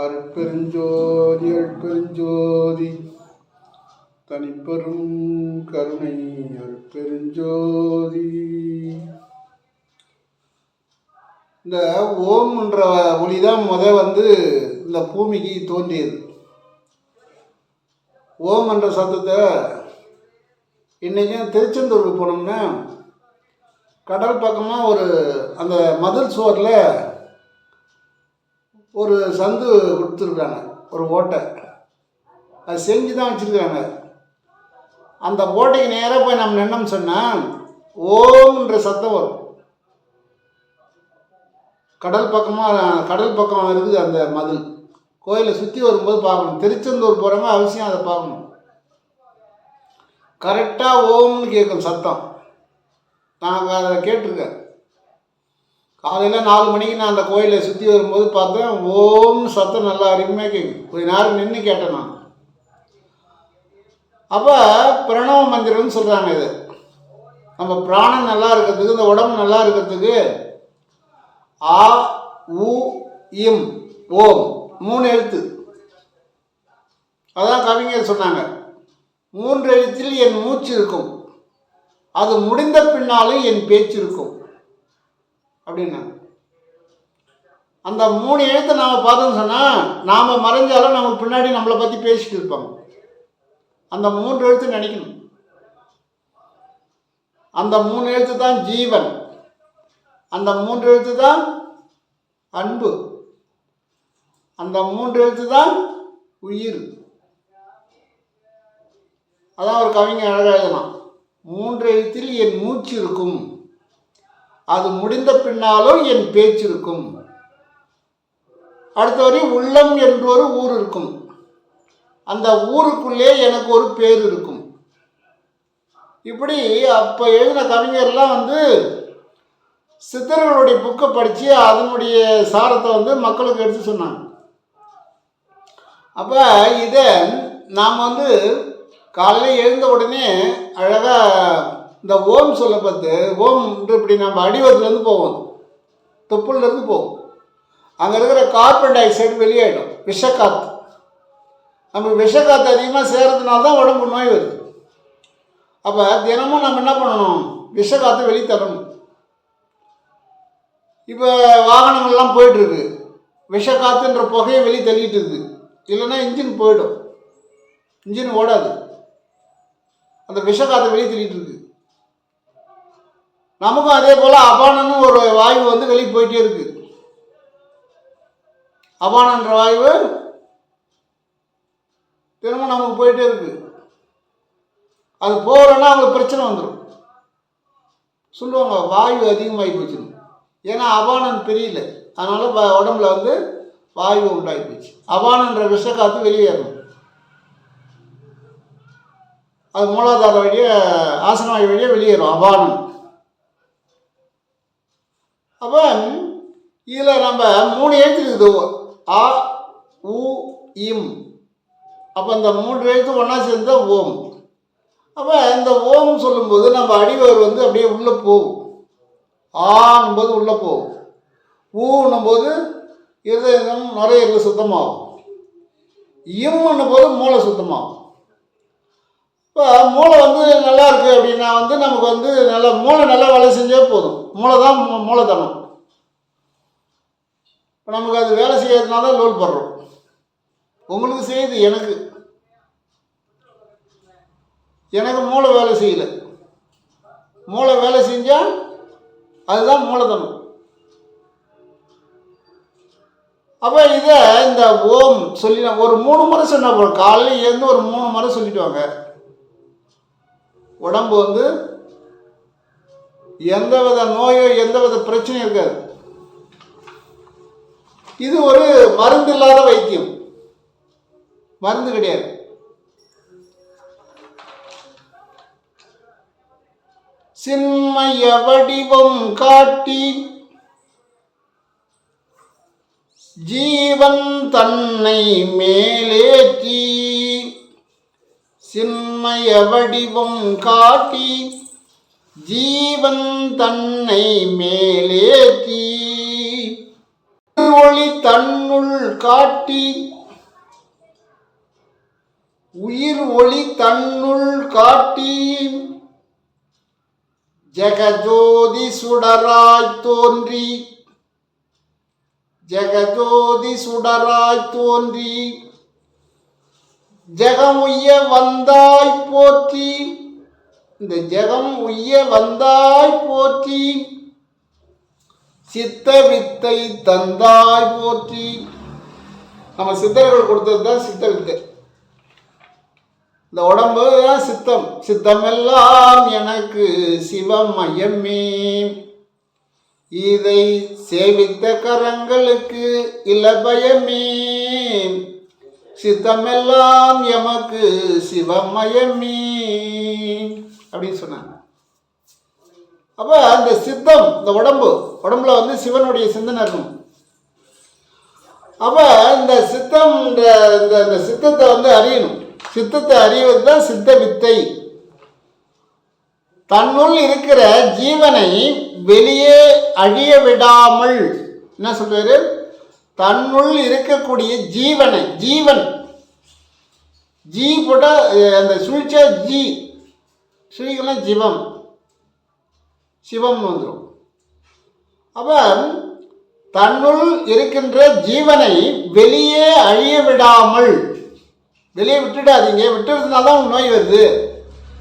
அருட்பெருஞ்சோதி அருட்பெருஞ்சோதி தனிப்பெரும் கருணை அருட்பெருஞ்சோதி. இந்த ஓம்ன்ற ஒளி தான் இந்த பூமிக்கு தோன்றியது. ஓம் என்ற சத்தத்தை இன்றைக்கும் திருச்செந்தூருக்கு போனோம்னா கடல் பக்கமாக அந்த மதில் சுவரில் ஒரு சந்து கொடுத்துருக்காங்க, ஒரு ஓட்டை. அது செஞ்சு தான் வச்சுருக்காங்க. அந்த ஓட்டைக்கு நேராக போய் நம்ம நின்னோம்னு சொன்னால் ஓம்ன்ற சத்தம் வரும். கடல் பக்கம் இருக்குது அந்த மதில். கோயிலை சுற்றி வரும்போது பார்க்கணும். திருச்செந்தூர் போகிறவங்க அவசியம் அதை பார்க்கணும். கரெக்டாக ஓம்னு கேட்கும் சத்தம். நான் அதை கேட்டிருக்கேன். காலையில் 4 மணிக்கு நான் அந்த கோயிலை சுற்றி வரும்போது பார்த்தேன், ஓம்னு சத்தம் நல்லா அருமையாக கேட்கும். கொஞ்ச நேரம் நின்று கேட்டேன் நான். அப்போ பிரணவ மந்திரம்னு சொல்கிறாங்க. இது நம்ம பிராணம் நல்லா இருக்கிறதுக்கு, இந்த உடம்பு நல்லா இருக்கிறதுக்கு ஆ உ இம் ஓம் 3 எழுத்து. அதான் கவிஞர் சொன்னாங்க, 3 எழுத்தில் என் மூச்சு இருக்கும், அது முடிந்த பின்னாலும் என் பேச்சு இருக்கும் அப்படின்னா. அந்த 3 எழுத்தை நாம் பார்த்தோம்னு சொன்னால் நாம் மறைஞ்சாலும் நமக்கு பின்னாடி நம்மளை பற்றி பேசிட்டு இருப்பாங்க. அந்த 3 எழுத்து நினைக்கணும். அந்த 3 எழுத்து தான் ஜீவன். அந்த 3 எழுத்து தான் அன்பு. அந்த 3 எழுத்து தான் உயிர். அதான் ஒரு கவிஞர் அழகாக எழுதலாம், 3 எழுத்தில் என் மூச்சு இருக்கும், அது முடிந்த பின்னாலும் என் பேச்சு இருக்கும். அடுத்த வரை உள்ளம் என்று ஒரு ஊர் இருக்கும், அந்த ஊருக்குள்ளே எனக்கு ஒரு பேர் இருக்கும். இப்படி அப்போ எழுதின கவிஞர்லாம் சித்தர்களுடைய புக்கை படித்து அதனுடைய சாரத்தை மக்களுக்கு எடுத்து சொன்னாங்க. அப்போ இதை நாம் காலையில் எழுந்த உடனே அழகாக இந்த ஓம் சொல்ல பார்த்து, ஓம் இப்படி நம்ம அடிவத்துலேருந்து போவோம், தொப்புலேருந்து போவோம். அங்கே இருக்கிற கார்பன் டை ஆக்சைடு வெளியாயிடும், விஷக்காற்று. நம்ம விஷக்காற்று அதிகமாக சேர்றதுனால தான் உடம்பு நோய் வருது. அப்போ தினமும் நம்ம என்ன பண்ணணும், விஷக்காற்று வெளியே தரணும். இப்போ வாகனங்கள்லாம் போயிட்டுருக்கு, விஷக்காற்றுன்ற புகையை வெளியே தள்ளிட்டு இருக்குது. இல்லைன்னா இன்ஜின் போயிடும், இன்ஜின் ஓடாது, அந்த விஷக்காற்றை வெளியே தள்ளிட்டு இருக்கு. நமக்கும் அதே போல் அபானன்னு ஒரு வாயு வெளியே போயிட்டே இருக்கு. அபானன்ற வாயு தினமும் நமக்கு போயிட்டே இருக்கு. அது போகலன்னா அவங்களுக்கு பிரச்சனை வந்துடும். சொல்லுவாங்க வாயு அதிகமாகி போச்சுன்னு. ஏன்னா அபானன் பெரியல, அதனால உடம்புல வாயு உண்டாகி போச்சு. அபானன்ற விஷக்காற்று வெளியேறணும். அது மூலாதார வழியாக, ஆசனவாயு வழியாக வெளியேறும் அபானன். அப்போ இதில் நம்ம 3 எழுத்து இருக்குது, ஆ உ இம். அப்போ இந்த 3 எழுத்து ஒன்றா சேர்ந்து ஓம். அப்போ இந்த ஓம் சொல்லும்போது நம்ம அடிவவர் அப்படியே உள்ளே போகும். ஆன்னும் போது உள்ளே போகும், ஊன்னும் போது இருதயம் நுரையீரல் சுத்தமாகும், இம்னும் போது மூளை சுத்தமாகும். இப்போ மூளை நல்லா இருக்குது அப்படின்னா நமக்கு நல்லா மூளை நல்லா வேலை செஞ்சே போதும். மூளை தான் மூளைத்தனம். இப்போ நமக்கு அது வேலை செய்யறதுனால தான் லோல் படுறோம். உங்களுக்கு செய்யுது, எனக்கு மூளை வேலை செய்யலை. மூளை வேலை செஞ்சால் அதுதான் மூலதனம். அப்போ இதை இந்த ஓம் சொல்லி ஒரு 3 முறை சொன்னால் போதும். காலையில் எழுந்து ஒரு 3 முறை சொல்லிட்டு வாங்க. உடம்பு வந்து எந்தவித நோயோ எந்தவித பிரச்சனையும் இருக்காது. இது ஒரு மருந்து இல்லாத வைத்தியம், மருந்து கிடையாது. சின்மய வடிவம் காட்டி ஜீவன் தன்னை மேலேற்றி, சின்மய வடிவம் காட்டி ஜீவன் தன்னை மேலேற்றி, ஒளி தன்னுள் காட்டி, உயிர் ஒளி தன்னுள் காட்டி, ஜெகஜோதி சுடராய் தோன்றி, ஜெகஜோதி சுடராய் தோன்றி, ஜெகம் உய்ய வந்தாய் போற்றி, இந்த ஜெகம் உய்ய வந்தாய் போற்றி, சித்த வித்தை தந்தாய் போற்றி. நம்ம சித்தர்கள் கொடுத்தது தான் சித்த வித்தை. இந்த உடம்பு தான் சித்தம். சித்தமெல்லாம் எனக்கு சிவமயமே, இதை சேவித்த கரங்களுக்கு இலபயமே, சித்தமெல்லாம் எமக்கு சிவமயமே அப்படின்னு சொன்னாங்க. அப்போ அந்த சித்தம், இந்த உடம்புல வந்து சிவனுடைய சிந்தனை இருக்கும். அப்போ இந்த சித்தம் இந்த சித்தத்தை வந்து அறியணும். சித்தத்தை அறிவது தான் சித்த வித்தை. தன்னுள் இருக்கிற ஜீவனை வெளியே அழிய விடாமல், என்ன சொல்றாரு, தன்னுள் இருக்கக்கூடிய ஜீவனை, ஜீவன் ஜீ போட்ட அந்த சுழிச்சா ஜீ, சுழிக்கலாம் ஜீவம், சிவம் வந்துடும். அப்போ தன்னுள் இருக்கின்ற ஜீவனை வெளியே அழிய விடாமல், வெளியே விட்டுடாதீங்க. விட்டுறதுனால தான் நோய் வருது,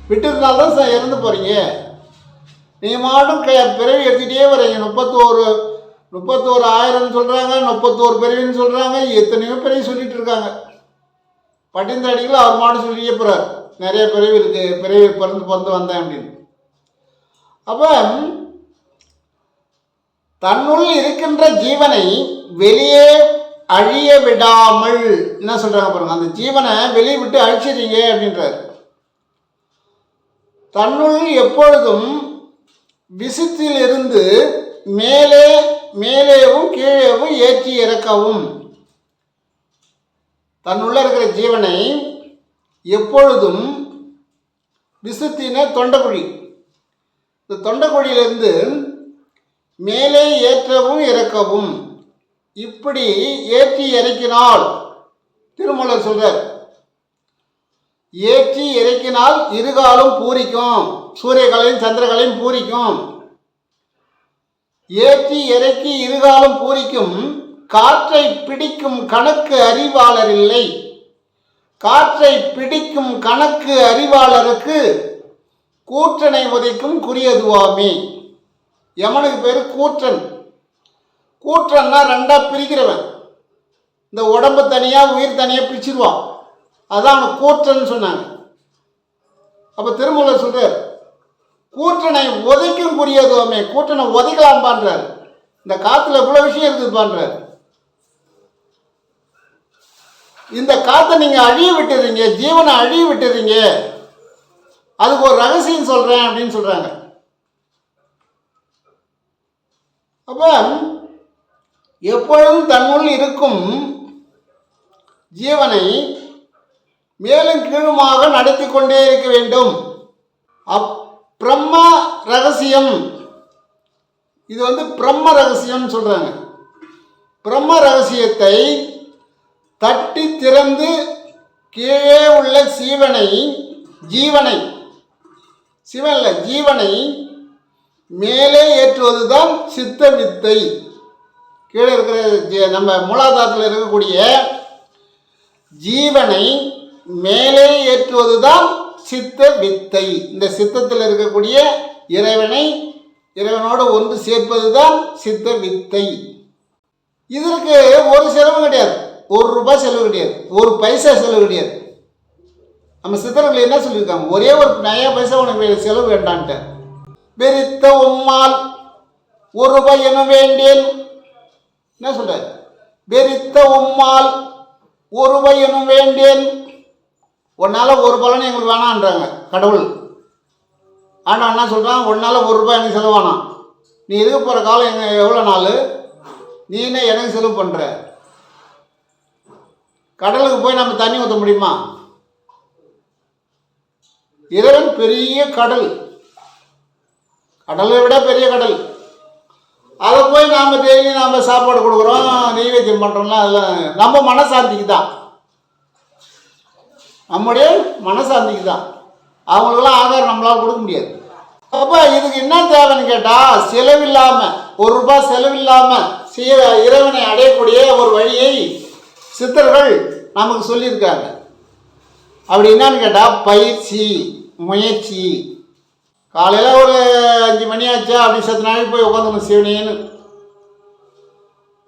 விட்டுறதுனால தான் இறந்து போகிறீங்க. நீங்கள் மாட்டும் பிறவி எடுத்துகிட்டே வரீங்க. 31,000 சொல்கிறாங்க, 31 பிறவின்னு சொல்கிறாங்க, எத்தனையோ பிறவி சொல்லிட்டு இருக்காங்க. பட்டினத்தாடிகள் அவர் மாட்டு சொல்லியே போகிறார், நிறைய பிறவி இருக்குது, பிறவி பிறந்து வந்தேன் அப்படின்னு. அப்போ தன்னுள் இருக்கின்ற ஜீவனை வெளியே அழிய விடாமல், என்ன சொல்றாங்க பாருங்க, அந்த ஜீவனை வெளியே விட்டு அழிச்சிடுறீங்க அப்படின்றார். தன்னுள் எப்பொழுதும் விசுத்தில் இருந்து மேலேவும் கீழேவும் ஏற்றி இறக்கவும், தன்னுள்ள இருக்கிற ஜீவனை எப்பொழுதும் விசுத்தின தொண்டக்குழி, இந்த தொண்டக்குழியிலிருந்து மேலே ஏற்றவும் இறக்கவும், இப்படி ஏற்றி இறக்கினால், திருமூலர் சொல்றார், ஏற்றி இறக்கினால் இருகாலும் பூரிக்கும், சூரியகளையும் சந்திரகளையும் பூரிக்கும். ஏற்றி இறக்கி இருகாலும் பூரிக்கும், காற்றை பிடிக்கும் கணக்கு அறிவாளர் இல்லை. காற்றை பிடிக்கும் கணக்கு அறிவாளருக்கு கூற்றனை உதைக்கும் குறியதுவாமே. யமனுக்கு பேர் கூற்றன். கூற்றன்னா 2ஆ பிரிக்கிறவன். இந்த உடம்பு தனியாக உயிர் தனியாக பிரிச்சிருவான், அதான் அவனுக்கு கூற்றன்னு சொன்னாங்க. அப்போ திருமூலர் சொல்றார், கூற்றனை உதைக்கும் குறியதுவாமே. கூற்றனை உதைக்கலாம் பண்றாரு. இந்த காற்றுல இவ்வளோ விஷயம் இருக்குது பண்றாரு. இந்த காற்றை நீங்கள் அழிய விட்டுறீங்க, ஜீவனை அழிய விட்டுறீங்க, அதுக்கு ஒரு ரகசியம் சொல்கிறேன் அப்படின்னு சொல்கிறாங்க. அப்போ எப்பொழுதும் தன்னுள் இருக்கும் ஜீவனை மேலும் கீழுமாக நடத்தி கொண்டே இருக்க வேண்டும். பிரம்ம ரகசியம், இது வந்து பிரம்ம ரகசியம்னு சொல்கிறாங்க. பிரம்ம ரகசியத்தை தட்டி திறந்து கீழே உள்ள ஜீவனை மேலே ஏற்றுவது தான் சித்த வித்தை. கீழே இருக்கிற நம்ம மூலாதாரத்தில் இருக்கக்கூடிய ஜீவனை மேலே ஏற்றுவது தான் சித்த வித்தை. இந்த சித்தத்தில் இருக்கக்கூடிய இறைவனோடு ஒன்று சேர்ப்பது தான் சித்த வித்தை. இதற்கு ஒரு செலவு கிடையாது, ₹1 செலவு கிடையாது, ஒரு பைசா செலவு கிடையாது. நம்ம சித்தர்கள் என்ன சொல்லியிருக்காங்க, ஒரே ஒரு நயா பைசா உனக்கு செலவு வேண்டான்ட்டு. வெறித்த உம்மால் ₹1 என வேண்டேன். என்ன சொல்ற, வெறித்த உம்மால் ₹1 எனும் வேண்டேன். உன்னால் ஒரு பலன் எங்களுக்கு வேணான்றாங்க கடவுள். ஆனால் என்ன சொல்கிறான், உன்னால் ₹1 எனக்கு செலவானான். நீ இருக்க போகிற காலம் எவ்வளோ நாள், நீ என்ன எனக்கு செலவு பண்ணுற? கடலுக்கு போய் நம்ம தண்ணி ஊற்ற முடியுமா? இறைவன் பெரிய கடல், கடலை விட பெரிய கடல். அதை போய் நாம் டெய்லி நாம் சாப்பாடு கொடுக்குறோம், நெய்வேத்தியம் பண்ணுறோம்னா அதெல்லாம் நம்ம மனசாந்திக்கு தான், நம்முடைய மனசாந்திக்கு தான். அவங்களுக்கெல்லாம் ஆகாரம் நம்மளால் கொடுக்க முடியாது. அப்போ இதுக்கு என்ன தேவைன்னு கேட்டால், செலவில்லாமல் ₹1 செலவில்லாமல் இறைவனை அடையக்கூடிய ஒரு வழியை சித்தர்கள் நமக்கு சொல்லியிருக்காங்க. அப்படி என்னன்னு கேட்டால், பயிற்சி, முயற்சி. காலையில் ஒரு 5 மணி ஆச்சா அப்படி சத்து நாளைக்கு போய் உட்காந்துக்கணும் சிவனேன்னு.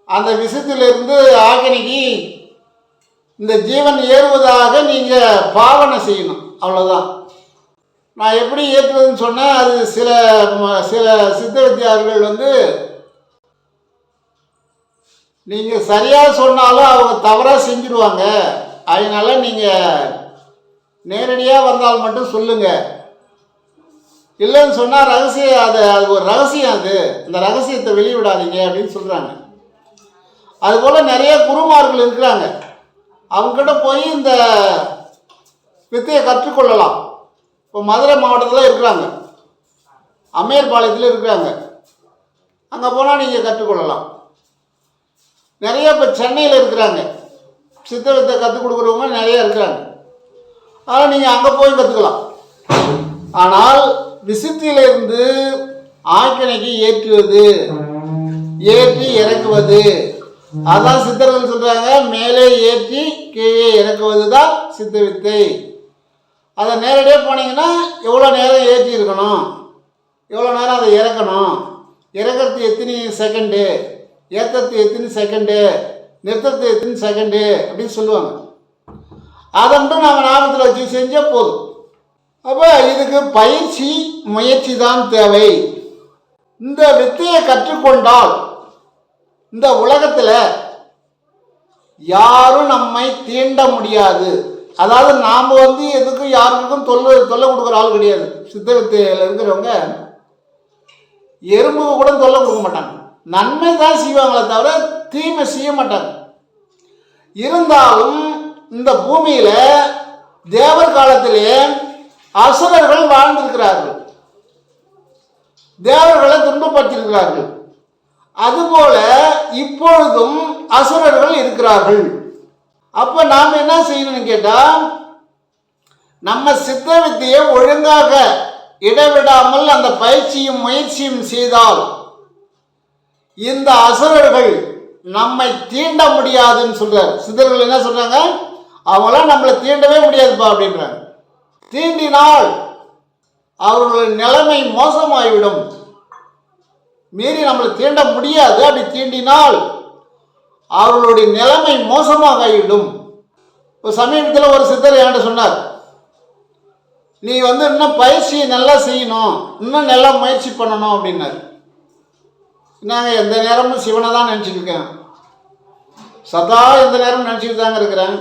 அந்த விஷயத்திலிருந்து ஆக்கணிக்கு இந்த ஜீவன் ஏறுவதாக நீங்கள் பாவனை செய்யணும், அவ்வளோதான். நான் எப்படி ஏற்றுவதுன்னு சொன்னேன். அது சில சித்த வித்தியார்கள் நீங்கள் சரியாக சொன்னாலும் அவங்க தவறாக செஞ்சுடுவாங்க. அதனால் நீங்கள் நேரடியாக வந்தால் மட்டும் சொல்லுங்கள், இல்லைன்னு சொன்னால் ரகசியம், அது ஒரு ரகசியம், அந்த ரகசியத்தை வெளிவிடாதீங்க அப்படின்னு சொல்கிறாங்க. அதுபோல் நிறைய குருமார்கள் இருக்கிறாங்க, அவங்ககிட்ட போய் இந்த வித்தையை கற்றுக்கொள்ளலாம். இப்போ மதுரை மாவட்டத்தில் இருக்கிறாங்க, அம்மையார்பாளையத்தில் இருக்கிறாங்க, அங்கே போனால் நீங்கள் கற்றுக்கொள்ளலாம். நிறைய இப்போ சென்னையில் இருக்கிறாங்க, சித்த வித்தை கற்றுக் கொடுக்குறவங்க நிறைய இருக்கிறாங்க. அதனால் நீங்கள் அங்கே போய் கற்றுக்கலாம். ஆனால் விசுத்தியிலிருந்து ஆக்கினைக்கு ஏற்றி இறக்குவது, அதான் சித்தர்கள் சொல்கிறாங்க. மேலே ஏற்றி கீழே இறக்குவது தான் சித்த வித்தை. அதை நேரடியாக போனீங்கன்னா எவ்வளோ நேரம் ஏற்றி இருக்கணும், எவ்வளோ நேரம் அதை இறக்கணும், இறக்கிறது எத்தனை செகண்டு, ஏற்றுறது எத்தனை செகண்டு, நிறுத்துறது எத்தனை செகண்டு அப்படின்னு சொல்லுவாங்க. அதை மட்டும் நம்ம ஞாபகத்தில் வச்சு செஞ்சால் போதும். அப்போ இதுக்கு பயிற்சி, முயற்சி தான் தேவை. இந்த வித்தையை கற்றுக்கொண்டால் இந்த உலகத்தில் யாரும் நம்மை தீண்ட முடியாது. அதாவது நாம் எதுக்கும் யாருக்கும் தொல்லை கொடுக்குற ஆள் கிடையாது. சித்த வித்தையில் இருக்கிறவங்க எறும்புக்கு கூட தொல்லை கொடுக்க மாட்டாங்க, நன்மை தான் செய்வாங்களே தவிர தீமை செய்ய மாட்டாங்க. இருந்தாலும் இந்த பூமியில் தேவர் காலத்திலே அசுரர்கள் வாழ்ந்திருக்கிறார்கள், தேவர்களை துன்பப்படுத்தியிருக்கிறார்கள். அதுபோல இப்பொழுதும் அசுரர்கள் இருக்கிறார்கள். அப்போ நாம் என்ன செய்யணும்னு கேட்டால், நம்ம சித்த வித்தையை ஒழுங்காக இடைவிடாமல் அந்த பயிற்சியும் முயற்சியும் செய்தால் இந்த அசுரர்கள் நம்மை தீண்ட முடியாதுன்னு சொல்றார். சித்தர்கள் என்ன சொல்றாங்க, அவங்களாம் நம்மளை தீண்டவே முடியாதுப்பா அப்படின்றாங்க. தீண்டினால் அவர்களுடைய நிலைமை மோசமாகிவிடும், மீறி நம்மளை தீண்ட முடியாது. அப்படி தீண்டினால் அவர்களுடைய நிலைமை மோசமாக ஆகிவிடும். இப்போ சமீபத்தில் ஒரு சித்தர் என்கிட்ட சொன்னார், நீ இன்னும் பயிற்சியை நல்லா செய்யணும், இன்னும் நல்லா முயற்சி பண்ணணும் அப்படின்னாரு. நாங்கள் எந்த நேரமும் சிவனை தான் நினச்சிட்டு இருக்கேன், சதா எந்த நேரமும் நினச்சிட்டு தாங்க இருக்கிறேன்.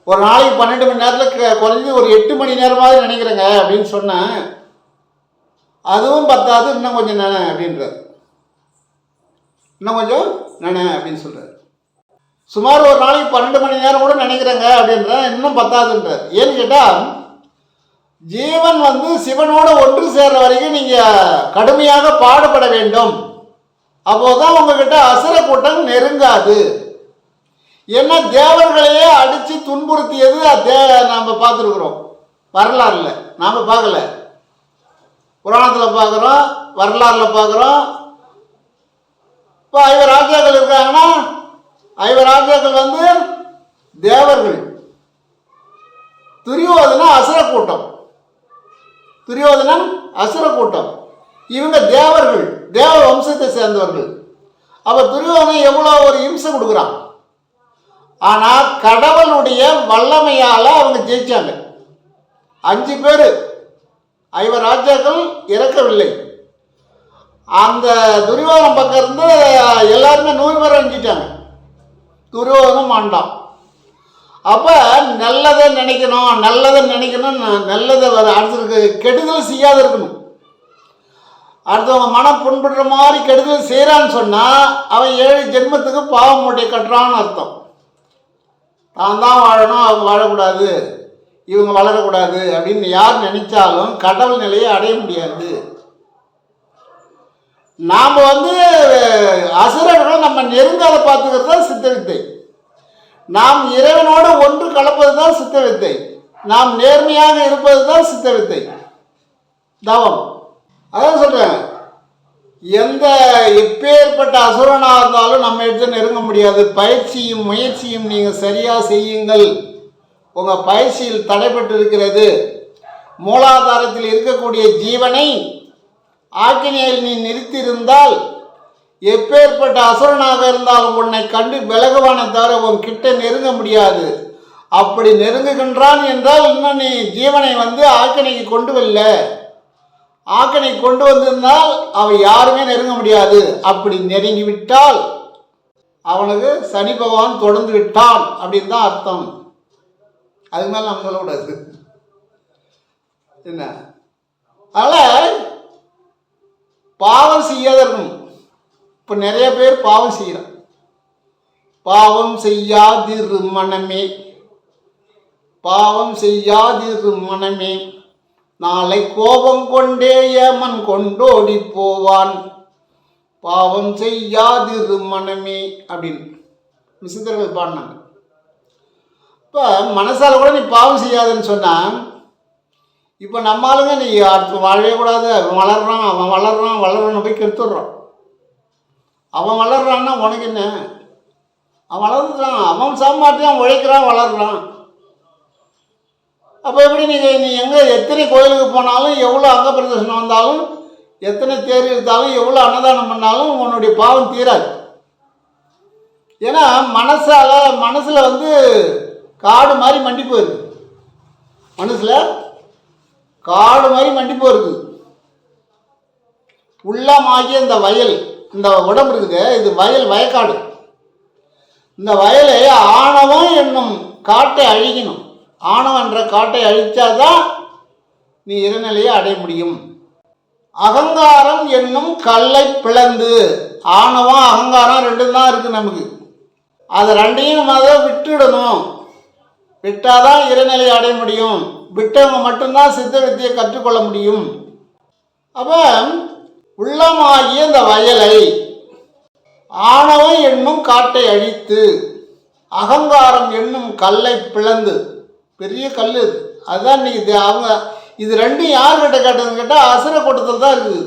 ஒரு நாளைக்கு 12 மணி நேரத்தில் குறைஞ்சி ஒரு 8 மணி நேரமாவது நினைக்கிறேங்க அப்படின்னு சொன்னேன். அதுவும் பத்தாது, இன்னும் கொஞ்சம் நினை அப்படின்றார், இன்னும் கொஞ்சம் நினை அப்படின்னு சொல்கிறார். சுமார் ஒரு நாளைக்கு 12 மணி நேரம் கூட நினைக்கிறேங்க அப்படின்றேன், இன்னும் பத்தாதுன்றார். ஏன்னு கேட்டால், ஜீவன் சிவனோட ஒன்று சேர்ற வரைக்கும் நீங்கள் கடுமையாக பாடுபட வேண்டும். அப்போதான் உங்ககிட்ட அசுர கூட்டம் நெருங்காது. ஏன்னா தேவர்களையே அடித்து துன்புறுத்தியது நாம் பார்த்துருக்குறோம் வரலாறுல. நாம் பார்க்கல, புராணத்தில் பார்க்குறோம், வரலாறில் பார்க்குறோம். இப்போ 5 ராஜாக்கள் இருக்காங்கன்னா 5 ராஜாக்கள் தேவர்கள் துரியோதனன் அசுர கூட்டம். துரியோதனன் அசுர கூட்டம். இவங்க தேவர்கள், தேவ வம்சத்தை சேர்ந்தவர்கள். அப்போ துரியோதனன் எவ்வளோ ஒரு இம்சை கொடுக்குறான். ஆனால் கடவுளுடைய வல்லமையால் அவங்க ஜெயிச்சாங்க. 5 பேர் 5 ராஜாக்கள் இறக்கவில்லை. அந்த துரியோதனன் பக்கம் இருந்து எல்லாருமே 100 பேர் அணிஞ்சிட்டாங்க. துரியோதனன் ஆண்டான். அப்போ நல்லதை நினைக்கணும், நல்லதை அடுத்ததுக்கு கெடுதல் செய்யாத இருக்கணும். அடுத்தவங்க மனம் புண்படுற மாதிரி கெடுதல் செய்கிறான்னு சொன்னால் அவன் 7 ஜென்மத்துக்கு பாவ மூட்டை கட்டுறான்னு அர்த்தம். தான் தான் வாழணும், அவங்க வாழக்கூடாது, இவங்க வளரக்கூடாது அப்படின்னு யார் நினைச்சாலும் கடவுள் நிலையை அடைய முடியாது. நாம் அசுரர்களை நம்ம நெருங்காத பார்த்துக்கிறது தான் சித்த வித்தை. நாம் இறைவனோடு ஒன்று கலப்பது தான் சித்த வித்தை. நாம் நேர்மையாக இருப்பது தான் சித்த வித்தை, தவம். அதான் சொல்கிறேன், எப்பேற்பட்ட அசுரனாக இருந்தாலும் நம்ம எடுத்து நெருங்க முடியாது. பயிற்சியும் முயற்சியும் நீங்கள் சரியாக செய்யுங்கள். உங்கள் பயிற்சியில் தடைப்பட்டு இருக்கிறது. மூலாதாரத்தில் இருக்கக்கூடிய ஜீவனை ஆக்கினியில் நீ நிறுத்தியிருந்தால் எப்பேற்பட்ட அசுரனாக இருந்தாலும் உன்னை கண்டு விலகுவான தவிர உன் கிட்ட நெருங்க முடியாது. அப்படி நெருங்குகின்றான் என்றால் இன்னும் நீ ஜீவனை ஆக்கினைக்கு கொண்டு வரல. ஆக்கினை கொண்டு வந்திருந்தால் அவன் யாருமே நெருங்க முடியாது. அப்படி நெருங்கிவிட்டால் அவனுக்கு சனி பகவான் தொடர்ந்து விட்டான் அப்படின்னு தான் அர்த்தம். அதுக்கு மேலே நம்ம சொல்லக்கூடாது. என்ன அதனால் பாவம் செய்யாத இருக்கணும். இப்போ நிறைய பேர் பாவம் செய்கிறான். பாவம் செய்யாதிரு மனமே, பாவம் செய்யாதிரு மனமே, நாளை கோபம் கொண்டே ஏமன் கொண்டோடி போவான். பாவம் செய்யாதிரு மனமே அப்படின்னு சித்தர்கள் பாடினாங்க. இப்போ மனசால் கூட நீ பாவம் செய்யாதுன்னு சொன்னால், இப்போ நம்மளுங்க நீ அடுத்து வாழவே கூடாது, அவன் வளர்றான்னு போய் கெடுத்துடுறான். அவன் வளர்றான்னா உனக்கு என்ன? அவன் வளர்ந்துட்டான், அவன் சாப்பாட்டையும் உழைக்கிறான், வளர்றான். அப்போ எப்படி நீ எங்கே எத்தனை கோயிலுக்கு போனாலும், எவ்வளோ அங்க பிரதர்சனம் வந்தாலும், எத்தனை தேர் எடுத்தாலும், எவ்வளோ அன்னதானம் பண்ணாலும் உன்னுடைய பாவம் தீராது. ஏன்னா மனசில் காடு மாதிரி மண்டி போயிருக்கு. மனசில் காடு மாதிரி மண்டி போயிருக்கு. உள்ளமாகிய இந்த வயல், இந்த உடம்பு இருக்குது, இது வயக்காடு. இந்த வயலை ஆணவம் என்னும் காட்டை அழிக்கணும். ஆணவம் என்ற காட்டை அழித்தாதான் நீ இறைநிலையை அடைய முடியும். அகங்காரம் என்னும் கல்லை பிளந்து, ஆணவம் அகங்காரம் 2 தான் இருக்குது நமக்கு. அது 2ஐயும் விட்டுடணும். விட்டாதான் இறைநிலையை அடைய முடியும். விட்டவங்க மட்டும்தான் சித்த வித்தையை கற்றுக்கொள்ள முடியும். அப்போ உள்ளமாகிய இந்த வயலை ஆணவம் என்னும் காட்டை அழித்து, அகங்காரம் என்னும் கல்லை பிளந்து, பெரிய கல் இது. அதுதான் இன்னைக்கு அவங்க இது 2 யார்கிட்ட கேட்டதுன்னு கேட்டால் அசுர கூட்டத்தில் தான் இருக்குது.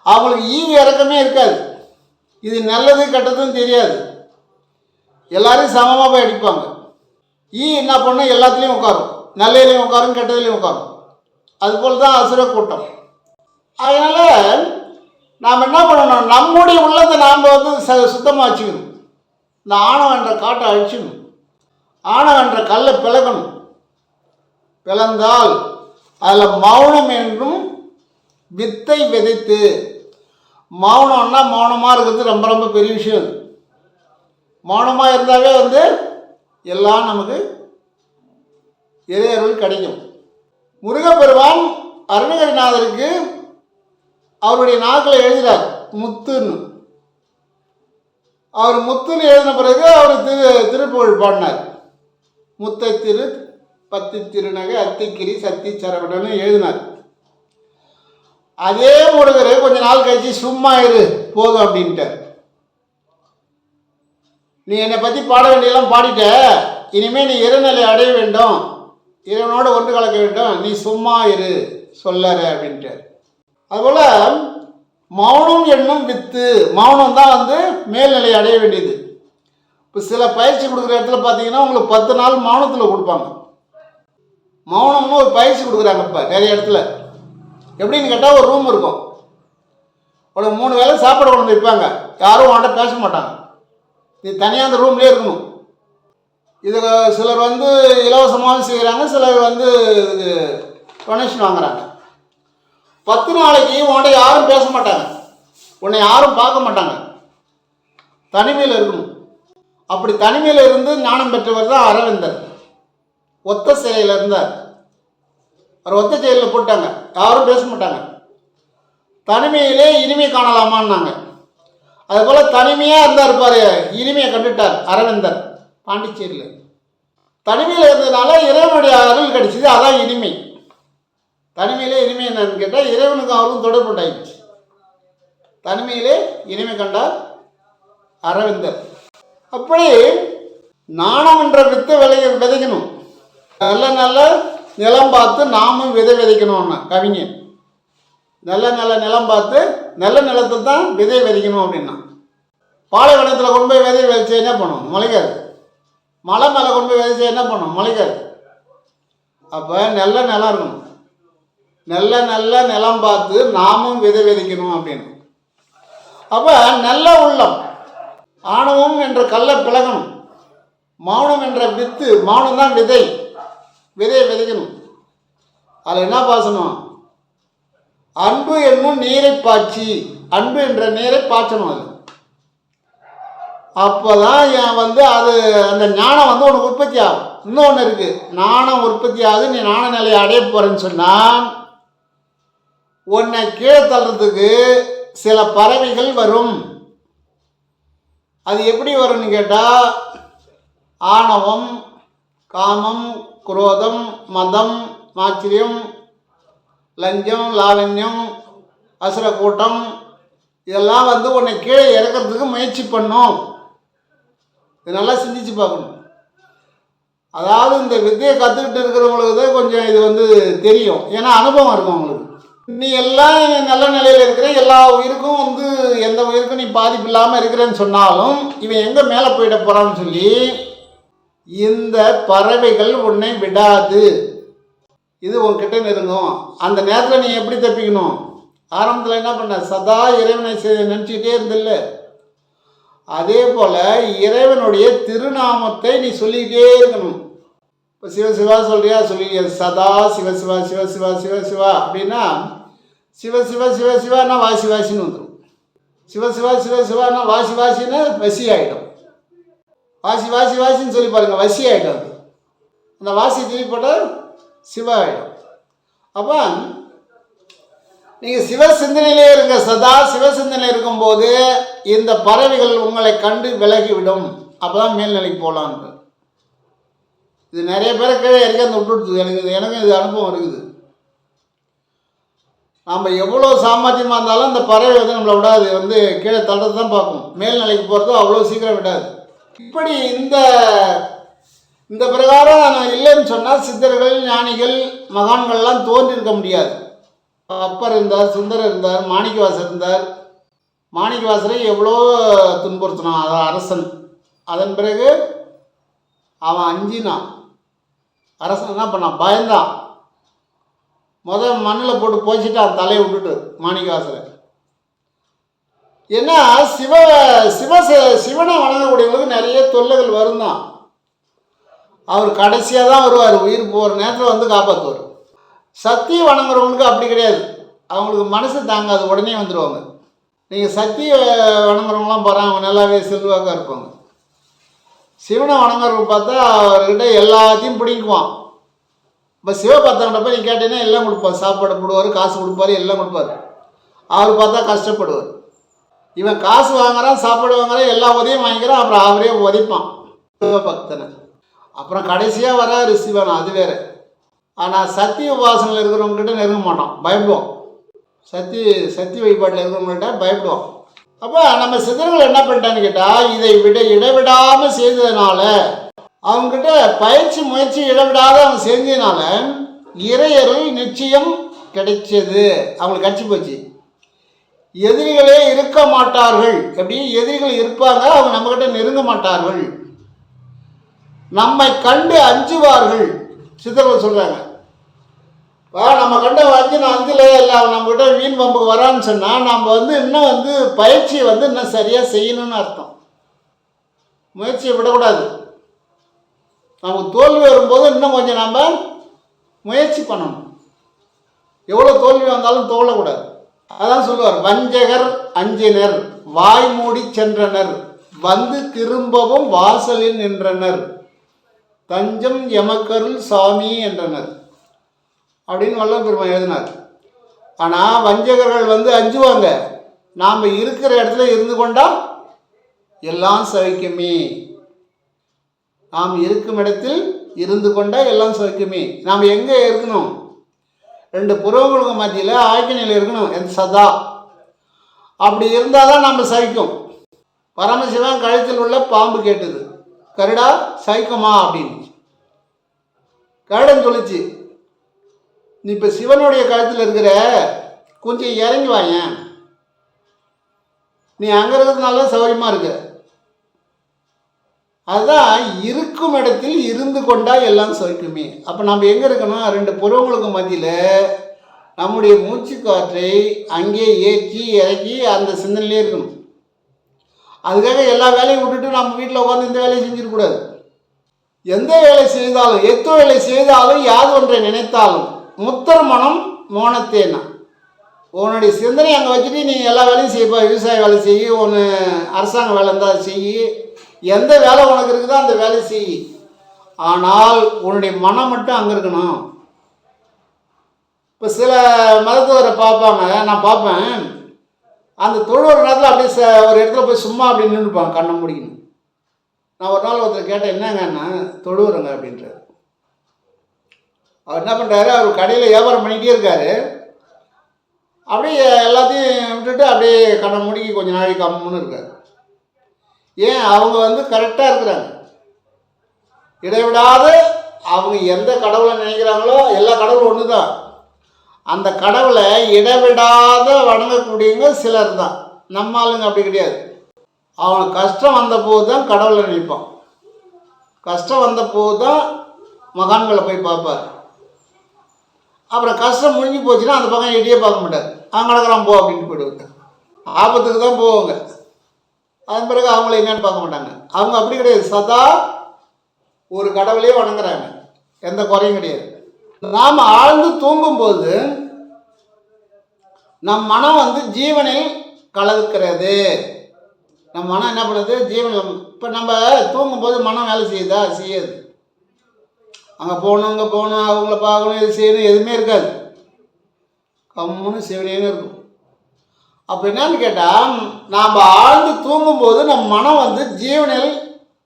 அவங்களுக்கு ஈவு இறக்கமே இருக்காது. இது நல்லது கெட்டதுன்னு தெரியாது. எல்லாரையும் சமமாக போய் அடிப்பாங்க. என்ன பண்ணும், எல்லாத்துலேயும் உட்காரும், நல்லதுலேயும் உட்காரும், கெட்டதுலேயும் உட்காரும். அதுபோல் தான் அசுர கூட்டம். அதனால் நாம் என்ன பண்ணணும், நம்முடைய உள்ளத்தை நாம் சுத்தமாக வச்சுக்கணும். இந்த ஆணவம் என்ற காட்டை அழிச்சிடணும். ஆணவம் என்ற கல்லை பிளக்கணும். பிளந்தால் அதில் மௌனம் என்றும் வித்தை விதைத்து, மௌனம்னா மௌனமாக இருக்கிறது ரொம்ப ரொம்ப பெரிய விஷயம். மௌனமாக இருந்தாவே எல்லாம் நமக்கு இறையருள் கிடைக்கும். முருகப்பெருமான் அருணகிரிநாதருக்கு அவருடைய நாக்கில் எழுதினார் முத்துன்னு. அவர் முத்துன்னு எழுதின பிறகு அவர் திருப்புகழ் பாடினார். முத்தை திரு பத்தி திருநகை அத்திக்கிரி சத்தி சரவணன்னு எழுதினார். அதே முருகர் கொஞ்ச நாள் கழிச்சு சும்மா இரு போதும் அப்படின்ட்டார். நீ என்னை பற்றி பாட வேண்டியெல்லாம் பாடிட்ட, இனிமேல் நீ இறைநிலை அடைய வேண்டும், இறைவனோடு ஒன்று கலக்க வேண்டும், நீ சும்மா இரு சொல்லற அப்படின்ட்டார். அதுபோல் மௌனம் என்னும் வித்து, மௌனம் தான் மேல்நிலை அடைய வேண்டியது. இப்போ சில பயிற்சி கொடுக்குற இடத்துல பார்த்தீங்கன்னா உங்களுக்கு 10 நாள் மௌனத்தில் கொடுப்பாங்க. மௌனம்னு ஒரு பயிற்சி கொடுக்குறாங்க இப்போ நிறைய இடத்துல. எப்படின்னு கேட்டால் ஒரு ரூம் இருக்கும், ஒரு 3 வேளை சாப்பாடு கொண்டு வைப்பாங்க, யாரும் அவன்கிட்ட பேச மாட்டாங்க, நீ தனியாக அந்த ரூம்லேயே இருக்கணும். இது சிலர் வந்து இலவசமாகவும் செய்கிறாங்க, சிலர் வந்து டொனேஷன் வாங்குறாங்க. 10 நாளைக்கு உன்கிட்ட யாரும் பேச மாட்டாங்க, உன்னை யாரும் பார்க்க மாட்டாங்க, தனிமையில் இருக்கணும். அப்படி தனிமையில் இருந்து ஞானம் பெற்றவர் தான் அரவிந்தர். ஒத்த சிலையில் இருந்தார், அவர் ஒத்த செயலில் போட்டாங்க, யாரும் பேச மாட்டாங்க. தனிமையிலே இனிமை காணலாமான்னாங்க. அதுபோல் தனிமையாக இருந்தார் பாரு, இனிமையை கண்டுட்டார் அரவிந்தர் பாண்டிச்சேரியில். தனிமையில் இருந்ததுனால இறைவனுடைய அருள் கிடைச்சிது, அதான் இனிமை. தனிமையிலே இனிமை என்னன்னு கேட்டால் இறைவனுக்கு அவருக்கும் தொடர்பு உண்டாயிடுச்சு. தனிமையிலே இனிமை கண்டார் அரவிந்தர். அப்படி நாணம் என்ற வித்தை விதைக்கணும். நல்ல நல்ல நிலம் பார்த்து நாமும் விதை விதைக்கணும்னா கவிஞன். நல்ல நல்ல நிலம் பார்த்து நல்ல நிலத்தில் தான் விதை விதைக்கணும் அப்படின்னா. பாலைவனத்தில் கொண்டு போய் விதை விதைச்சா என்ன பண்ணும்? முளைக்காது. மலை மேலே கொண்டு போய் விதைச்சா என்ன பண்ணும்? முளைக்காது. அப்போ நல்ல நிலம் இருக்கணும், நல்ல நல்ல நிலம் பார்த்து நாமும் விதை விதைக்கணும் அப்படின்னு. அப்போ நல்ல உள்ளம், ஆணவம் என்ற கல்லை பிளகணும், மௌனம் என்ற வித்து, மௌனம் தான் விதை, விதையை விதைக்கணும். அதில் என்ன பாசணும்? அன்பு என்னும் நீரை பாய்ச்சி, அன்பு என்ற நீரை பாய்ச்சணும். அது அப்போதான் வந்து அது அந்த ஞானம் வந்து உனக்கு உற்பத்தி ஆகும். இன்னொன்று இருக்குது, ஞானம் உற்பத்தி ஆகுது, நீ ஞான நிலையை அடைய போகிறேன்னு சொன்னால் உன்னை கீழே தள்ளுறதுக்கு சில பறவைகள் வரும். அது எப்படி வரும்னு கேட்டால் ஆணவம், காமம், குரோதம், மதம், மாச்சரியம், லஞ்சம், லாவண்யம், அசுர கூட்டம், இதெல்லாம் வந்து உன்னை கீழே இறக்கிறதுக்கு முயற்சி பண்ணும். இது நல்லா சிந்திச்சு பார்க்கணும். அதாவது இந்த வித்தையை கற்றுக்கிட்டு இருக்கிறவங்களுக்கு தான் கொஞ்சம் இது வந்து தெரியும், ஏன்னா அனுபவம் இருக்கும் அவங்களுக்கு. நீ எல்லாம் நல்ல நிலையில் இருக்கிற, எல்லா உயிருக்கும் வந்து எந்த உயிருக்கும் நீ பாதிப்பு இல்லாமல் இருக்கிறேன்னு சொன்னாலும் இவன் எங்கே மேலே போயிட போகிறான்னு சொல்லி இந்த பறவைகள் உன்னை விடாது. இது உன்கிட்ட நெருங்கும். அந்த நேரத்தில் நீ எப்படி தப்பிக்கணும்? ஆரம்பத்தில் என்ன பண்ண? சதா இறைவனை நினச்சிக்கிட்டே இருந்தில்ல, அதே போல் இறைவனுடைய திருநாமத்தை நீ சொல்லிக்கிட்டே இருக்கணும். இப்போ சிவசிவா சொல்றியா, சொல்லி சதா சிவசிவா சிவசிவா சிவசிவா அப்படின்னா சிவசிவா சிவசிவானா வாசி வாசின்னு வந்துடும். சிவசிவா சிவசிவானா வாசி வாசின்னு வசி ஆகிடும். வாசி வாசி வாசின்னு சொல்லி பாருங்கள், வசி ஆகிடும். அது அந்த வாசி திருப்பி சிவ ஆகிடும். அப்போ நீங்கள் சிவ சிந்தனையிலே இருங்க, சதா சிவ சிந்தனை இருக்கும்போது இந்த பறவைகள் உங்களை கண்டு விலகிவிடும். அப்போ தான் மேல்நிலைக்கு போகலான்னு. இது நிறைய பேரை கீழே இறக்கி விட்டுடுது. எனக்கும் இது அனுபவம் இருக்குது. நம்ம எவ்வளோ சாமர்த்தியமாக இருந்தாலும் அந்த பறவை வந்து நம்மளை விடாது, வந்து கீழே தள்ளுறது தான் பார்க்கும். மேல்நிலைக்கு போகிறது அவ்வளோ சீக்கிரம் விடாது. இப்படி இந்த பிரகாரம் நான் இல்லைன்னு சொன்னால் சித்தர்கள், ஞானிகள், மகான்கள்லாம் தோன்றிருக்க முடியாது. அப்பர் இருந்தார், சுந்தரர் இருந்தார், மாணிக்கவாசர் இருந்தார். மாணிக்கவாசரை எவ்வளோ துன்புறுத்தினான் அதான் அரசன். அதன் பிறகு அவன் அஞ்சினான். அரசன் என்ன பண்ணான்? பயந்தான். மண்ணில் போட்டு போச்சுட்டான் தலையை விட்டுட்டு மாணிக்கவாசரை. ஏன்னா சிவனை வணங்கக்கூடியவங்களுக்கு நிறைய தொல்லைகள் வரும் தான். அவர் கடைசியாக தான் வருவார், உயிர் போகிற நேரத்தில் வந்து காப்பாற்றுவார். சக்தியை வணங்குறவங்களுக்கு அப்படி கிடையாது, அவங்களுக்கு மனசு தாங்காது, உடனே வந்துடுவாங்க. நீங்கள் சக்தியை வணங்குறவங்களாம் போகிறாங்க, அவங்க நல்லாவே செல்வாக்காக இருப்பாங்க. சிவனை வணங்குறவங்க பார்த்தா அவர்கிட்ட எல்லாத்தையும் பிடிக்குவான். இப்போ சிவபக்தன்கிட்ட போய் நீ கேட்டீங்கன்னா எல்லாம் கொடுப்பார், சாப்பாடு போடுவார், காசு கொடுப்பார், எல்லாம் கொடுப்பார். அவர் பார்த்தா கஷ்டப்படுவார். இவன் காசு வாங்குறான், சாப்பாடு வாங்குறான், எல்லா உதவியும் வாங்கிக்கிறான், அப்புறம் அவரே உதைப்பான் சிவபக்தனை. அப்புறம் கடைசியாக வராரு சிவன், அது வேறு. ஆனால் சக்தி உபாசனையில் இருக்கிறவங்ககிட்ட நெருங்க மாட்டான், பயப்படுவோம். சக்தி வழிபாட்டில் இருக்கிறவங்கள்ட்ட பயப்படுவோம். அப்போ நம்ம சித்தர்கள் என்ன பண்ணிட்டான்னு கேட்டால், இதை இடைவிடாமல் செய்ததுனால, அவங்ககிட்ட முயற்சி இடைவிடாத அவங்க செஞ்சதுனால இறையருள் நிச்சயம் கிடைச்சது, அவங்களுக்கு கட்சி போச்சு. எதிரிகளே இருக்க மாட்டார்கள். எப்படி? எதிரிகள் இருப்பாங்க, அவங்க நம்மகிட்ட நெருங்க மாட்டார்கள். நம்மை கண்டு அஞ்சுவார்கள். சித்தர்கள் சொல்கிறாங்க, நம்ம கண்ட அஞ்சில் இல்லை நம்மகிட்ட வீண் பம்புக்கு வரான்னு சொன்னால் நம்ம இன்னும் பயிற்சியை இன்னும் சரியாக செய்யணும்னு அர்த்தம். முயற்சியை விடக்கூடாது. நமக்கு தோல்வி வரும்போது இன்னும் கொஞ்சம் நம்ம முயற்சி பண்ணணும். எவ்வளோ தோல்வி வந்தாலும் தோழக்கூடாது. அதான் சொல்லுவார், வஞ்சகர் அஞ்சினர் வாய் மூடி சென்றனர் திரும்பவும் வாசலில் நின்றனர் தஞ்சம் எமக்கருள் சாமி என்றனர் அப்படின்னு வள்ளல் பெருமான் எழுதினார். ஆனால் வஞ்சகர்கள் அஞ்சுவாங்க. நாம் இருக்கிற இடத்துல இருந்து கொண்டா எல்லாம் சவிக்குமே. நாம் இருக்கும் இடத்தில் இருந்து கொண்டா எல்லாம் சவிக்குமே. நாம் எங்கே இருக்கணும்? 2 புறவங்களுக்கு மத்தியில் ஆய்க்கணியில் இருக்கணும். சதா அப்படி இருந்தால் தான் நம்ம சகிக்கும். பரமசிவன் கழுத்தில் உள்ள பாம்பு கேட்டது, கருடா சகிக்குமா அப்படின்னு. கருடன் சொல்லிச்சு, நீ இப்போ சிவனுடைய கழுத்தில் இருக்கிற, கொஞ்சம் இறங்கி வாயேன், நீ அங்கே இருக்கிறதுனால சௌகரியமாக இருக்க. அதுதான் இருக்கும் இடத்தில் இருந்து கொண்டா எல்லாம் சகிக்குமே. அப்போ நம்ம எங்கே இருக்கணும்? 2 புறவங்களுக்கு மத்தியில் நம்முடைய மூச்சு காற்றை அங்கே ஏற்றி இறக்கி அந்த சிந்தனையிலே இருக்கணும். அதுக்காக எல்லா வேலையும் விட்டுட்டு நம்ம வீட்டில் உட்காந்து இந்த வேலையை செஞ்சிடக்கூடாது. எந்த வேலை செய்தாலும் எத்தோ வேலை செய்தாலும் யாது ஒன்றை நினைத்தாலும் முத்தர் மனம் மோனத்தேனா. உன்னுடைய சிந்தனை அங்கே வச்சுட்டு நீ எல்லா வேலையும் செய்ப்பா. விவசாய வேலை செய்ய, ஒன்று அரசாங்க வேலை இருந்தால் செய்ய, எந்த வேலை உனக்கு இருக்குதோ அந்த வேலை செய். ஆனால் உன்னுடைய மனம் மட்டும் அங்கே இருக்கணும். இப்போ சில மருத்துவரை பார்ப்பாங்க, நான் பார்ப்பேன், அந்த தொழுவுற நேரத்தில் அப்படியே ஒரு இடத்துல போய் சும்மா அப்படி நின்றுப்பாங்க, கண்ணை முடிக்கணும். நான் ஒரு நாள் ஒருத்தர் கேட்டேன், என்னங்கன்னா தொழுவுறங்க அப்படின்றார். அவர் என்ன பண்ணுறாரு, அவர் கடையில் வியாபாரம் பண்ணிகிட்டே இருக்காரு. அப்படியே எல்லாத்தையும் விட்டுட்டு அப்படியே கண்ணை முடிக்கி கொஞ்சம் நாளைக்கு கம்முன்னு இருக்கார். ஏன்? அவங்க கரெக்டாக இருக்கிறாங்க. இடைவிடாத அவங்க எந்த கடவுளை நினைக்கிறாங்களோ, எல்லா கடவுளும் ஒன்று தான். அந்த கடவுளை இடைவிடாத வணங்கக்கூடியவங்க சிலர் தான். நம்ம ஆளுங்க அப்படி கிடையாது. அவன் கஷ்டம் வந்த போது தான் கடவுளை நினைப்பான். கஷ்டம் வந்த போது தான் மகான்களை போய் பார்ப்பார். அப்புறம் கஷ்டம் முடிஞ்சு போச்சுன்னா அந்த பக்கம் எட்டியே பார்க்க மாட்டார். அவங்க கிடக்கிறான் போ அப்படின்ட்டு போயிடுவாங்க. ஆபத்துக்கு தான் போவாங்க. அதன் பிறகு அவங்கள என்னன்னு பார்க்க மாட்டாங்க. அவங்க அப்படி கிடையாது, சதா ஒரு கடவுளையே வணங்குறாங்க, எந்த குறையும் கிடையாது. நாம் ஆழ்ந்து தூங்கும்போது நம் மனம் ஜீவனில் கலக்கிறது. நம்ம மனம் என்ன பண்ணுது? ஜீவனில். இப்போ நம்ம தூங்கும்போது மனம் வேலை செய்யுதா? செய்யாது. அங்கே போகணும், இங்கே போகணும், அவங்கள பார்க்கணும், இது செய்யணும், எதுவுமே இருக்காது. கம்முன்னு சிவனேன்னு இருக்கும். அப்போ என்னன்னு கேட்டால், நாம் ஆழ்ந்து தூங்கும்போது நம் மனம் ஜீவனில்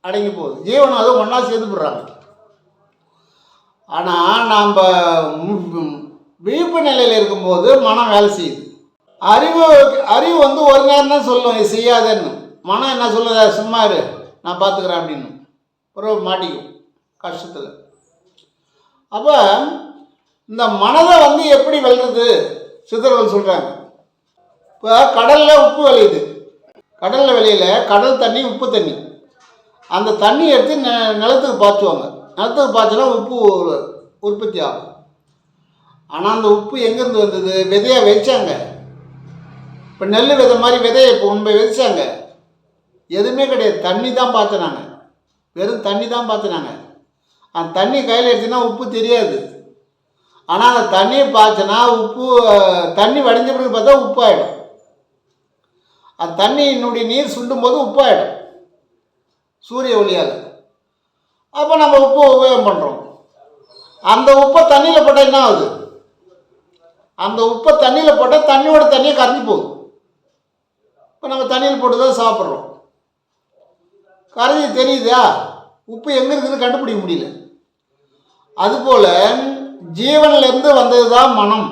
அடங்கி போகுது. ஜீவன் ஒன்றா சேர்ந்து போடுறாங்க. ஆனால் நாம் விழிப்பு நிலையில் இருக்கும்போது மனம் வேலை செய்யுது. அறிவு ஒரு நேரம் தான் சொல்லும் இது செய்யாதேன்னு. மனம் என்ன சொல்லுதா? சும்மா இரு, நான் பார்த்துக்கிறேன் அப்படின்னு. அப்புறம் மாட்டிக்கும் கஷ்டத்தில். அப்போ இந்த மனதை எப்படி வெல்றது? சித்தர்கள் சொல்கிறாங்க. இப்போ கடலில் உப்பு விளையுது. கடலில் விளையில கடல் தண்ணி, உப்பு தண்ணி. அந்த தண்ணி எடுத்து நிலத்துக்கு பாய்ச்சுவாங்க. நிலத்துக்கு பாய்ச்சினா உப்பு உற்பத்தி ஆகும். ஆனால் அந்த உப்பு எங்கேருந்து வந்தது? விதையாக வச்சாங்க. இப்போ நெல் விதை மாதிரி விதையை இப்போ முன்பை விதைச்சாங்க. எதுவுமே கிடையாது, தண்ணி தான் பாய்ச்சினாங்க. வெறும் தண்ணி தான் பாய்ச்சினாங்க. அந்த தண்ணி கையில் எடுத்துன்னா உப்பு தெரியாது. ஆனால் அந்த தண்ணியை பாய்ச்சினா உப்பு, தண்ணி வடிஞ்ச பிறகு பார்த்தா உப்பு ஆகிடும். அந்த தண்ணியினுடைய நீர் சுண்டும் போது உப்பு ஆகிடும் சூரிய ஒளியால். அப்போ நம்ம உப்பு உபயோகம் பண்ணுறோம். அந்த உப்பை தண்ணியில் போட்டால் என்ன ஆகுது? அந்த உப்பை தண்ணியில் போட்டால் தண்ணியோட தண்ணியை கரைஞ்சி போகுது. இப்போ நம்ம தண்ணியில் போட்டு தான் சாப்பிட்றோம். கரைஞ்சி தெரியுதா? உப்பு எங்கே இருக்குதுன்னு கண்டுபிடிக்க முடியல. அதுபோல் ஜீவனிலிருந்து வந்தது தான் மனம்.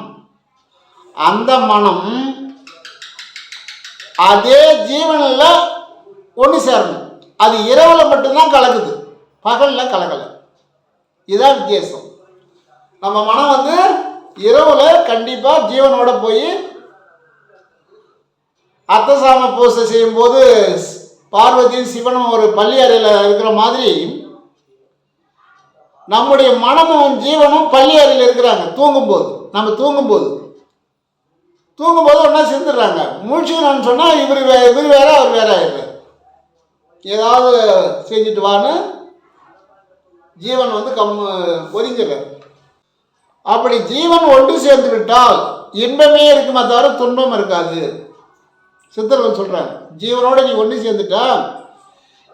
அந்த மனம் அதே ஜீவனில் ஒன்று சேரணும். அது இரவில் மட்டும்தான் கலக்குது, பகலில் கலக்கலை. இதுதான் வித்தியாசம். நம்ம மனம் இரவில் கண்டிப்பாக ஜீவனோட போய் அர்த்தசாம பூசை செய்யும்போது பார்வதியும் சிவனும் ஒரு பள்ளி அறையில் இருக்கிற மாதிரி நம்முடைய மனமும் ஜீவனும் பள்ளி அறையில் இருக்கிறாங்க தூங்கும்போது. நம்ம தூங்கும்போது ஒன்றா சேர்ந்துடுறாங்க. முழிச்சுக்கிறான்னு சொன்னால் இவர் வேற அவர் வேற ஆயிடுறாரு. ஏதாவது செஞ்சுட்டு வான்னு ஜீவன் வந்து ஒதுங்கிறார். அப்படி ஜீவன் ஒன்று சேர்ந்து விட்டால் இன்பமே இருக்குமே தவிர துன்பம் இருக்காது. சித்தர்கள் சொல்கிறாங்க, ஜீவனோட நீ ஒன்று சேர்ந்துட்டா